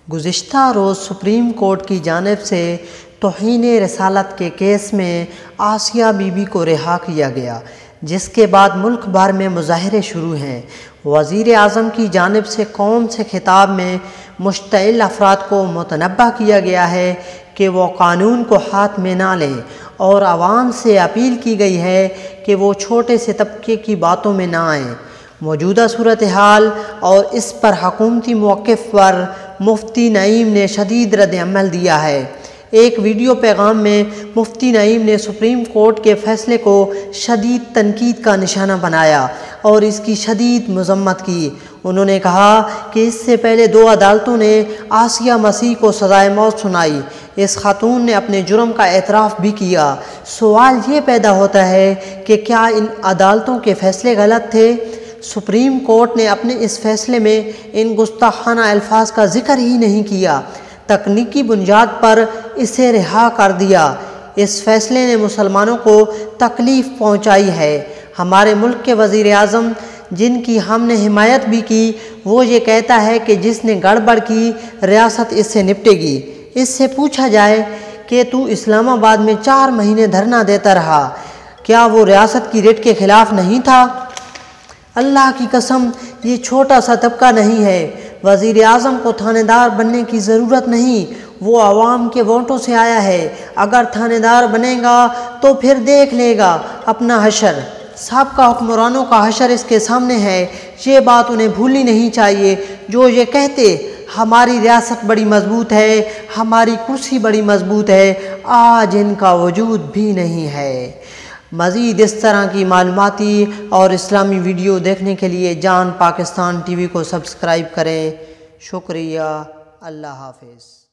گزشتہ روز supreme court کی جانب سے توہین رسالت کے کیس میں آسیہ بی بی کو رہا کیا گیا، جس کے بعد ملک بھر میں مظاہرے شروع ہیں۔ وزیر اعظم کی جانب سے قوم سے خطاب میں مشتعل افراد کو متنبہ کیا گیا ہے کہ وہ قانون کو ہاتھ میں نہ لیں، اور عوام سے اپیل کی گئی ہے کہ وہ چھوٹے سے طبقے کی باتوں میں نہ آئیں۔ موجودہ صورتحال اور اس پر حکومتی موقف پر مفتی نعیم نے شدید رد عمل دیا ہے۔ ایک ویڈیو پیغام میں مفتی نعیم نے سپریم کورٹ کے فیصلے کو شدید تنقید کا نشانہ بنایا اور اس کی شدید مذمت کی۔ انہوں نے کہا کہ اس سے پہلے 2 عدالتوں نے آسیہ مسیح کو سزائے موت سنائی۔ اس خاتون نے اپنے جرم کا اعتراف بھی کیا۔ سوال یہ پیدا ہوتا ہے کہ کیا ان عدالتوں کے فیصلے غلط تھے؟ سپریم کورٹ نے اپنے اس فیصلے میں ان گستاخانہ الفاظ کا ذکر ہی نہیں کیا، تکنیکی بنیاد پر اسے رہا کر دیا۔ اس فیصلے نے مسلمانوں کو تکلیف پہنچائی ہے۔ ہمارے ملک کے وزیر اعظم، جن کی ہم نے حمایت بھی کی، وہ یہ کہتا ہے کہ جس نے گڑبڑ کی ریاست اس سے نپٹے گی۔ اس سے پوچھا جائے کہ تو اسلام آباد میں 4 مہینے دھرنا دیتا رہا، کیا وہ ریاست کی ریٹ کے خلاف نہیں تھا؟ اللہ کی قسم، یہ چھوٹا سا طبقہ نہیں ہے۔ وزیر اعظم کو تھانے دار بننے کی ضرورت نہیں، وہ عوام کے ووٹوں سے آیا ہے۔ اگر تھانے دار بنے گا تو پھر دیکھ لے گا اپنا حشر۔ سابقہ حکمرانوں کا حشر اس کے سامنے ہے۔ یہ بات انہیں بھولنی نہیں چاہیے جو یہ کہتے ہماری ریاست بڑی مضبوط ہے، ہماری کرسی بڑی مضبوط ہے، آج ان کا وجود بھی نہیں ہے۔ مزید اس طرح کی معلوماتی اور اسلامی ویڈیو دیکھنے کے لیے جان پاکستان ٹی وی کو سبسکرائب کریں۔ شکریہ۔ اللہ حافظ۔